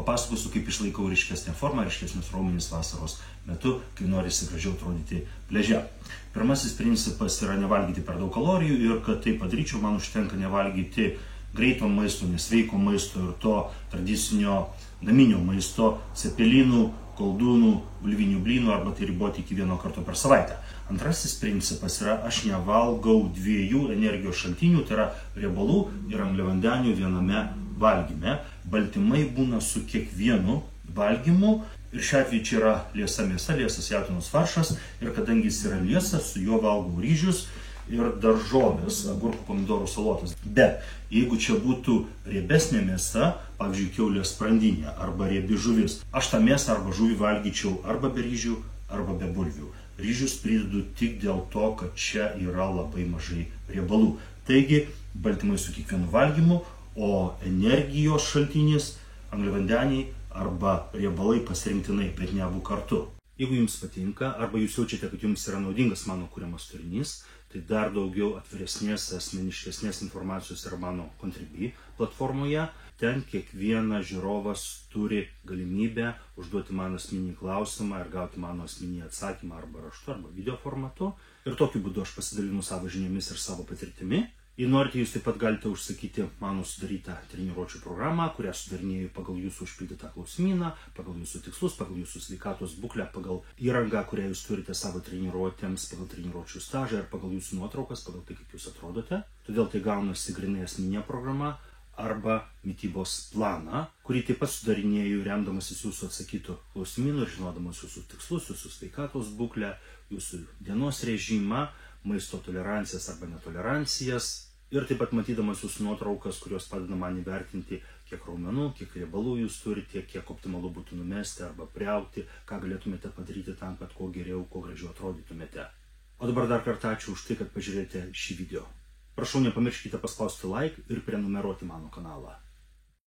papasakosiu, kaip išlaikau ryškesnę formą, ryškesnius raumenis vasaros metu, kai norisi gražiau atrodyti pliaže. Pirmasis principas yra nevalgyti per daug kalorijų ir kad tai padaryčiau, man užtenka nevalgyti greito maisto, nesveiko maisto ir to tradicinio naminio maisto, cepelinų, koldūnų, bulvinių blynų arba tai riboti iki 1 karto per savaitę. Antrasis principas yra, aš nevalgau 2 energijos šaltinių, tai yra riebalų ir angliavandenių viename valgyme. Baltymai būna su kiekvienu valgymu ir šiuo atveju čia yra liesa mėsa, liesas jautienos faršas ir kadangi jis yra liesas, su juo valgau ryžius ir daržovės, agurkų, pomidorų salotas. Bet jeigu čia būtų riebesnė mėsa, pavyzdžiui, kiaulės sprandinė arba riebi žuvis, aš tą mėsą arba žuvį valgyčiau arba be ryžių, arba be bulvių. Ryžius pridedu tik dėl to, kad čia yra labai mažai riebalų. Taigi, baltymai su kiekvienu valgymu, o energijos šaltinis, angliavandeniai arba riebalai pasirinktinai, bet ne abu kartu. Jeigu jums patinka arba jūs jaučiate, kad jums yra naudingas mano kuriamas turinys, tai dar daugiau atviresnės, asmeniškesnės informacijos yra mano Contribui platformoje. Ten kiekvienas žiūrovas turi galimybę užduoti man asmeninį klausimą ir gauti mano asmeninį atsakymą arba raštu, arba video formatu. Ir tokiu būdu aš pasidalinu savo žiniomis ir savo patirtimi. Jei norite, jūs taip pat galite užsakyti mano sudarytą treniruočių programą, kurią sudarinėju pagal jūsų užpildytą klausimyną, pagal jūsų tikslus, pagal jūsų sveikatos būklę, pagal įrangą, kurią jūs turite savo treniruotėms, pagal treniruočių stažą ir pagal jūsų nuotraukas, pagal tai, kaip jūs atrodote. Todėl tai gaunasi grynai asmeninė programa arba mitybos planą, kurį taip pat sudarinėju remdamasis jūsų atsakytų klausimynų ir žinodamas jūsų tikslus, jūsų sveikatos būklę, jūsų dienos režimą, maisto tolerancijas arba netolerancijas. Ir taip pat matydamas jūsų nuotraukas, kurios padeda man įvertinti, kiek raumenų, kiek riebalų jūs turite, kiek optimalu būtų numesti arba priaugti, ką galėtumėte padaryti tam, kad kuo geriau, kuo gražiau atrodytumėte. O dabar dar kartą ačiū už tai, kad pažiūrėjote šį video. Prašau, nepamirškite paspausti like ir prenumeruoti mano kanalą.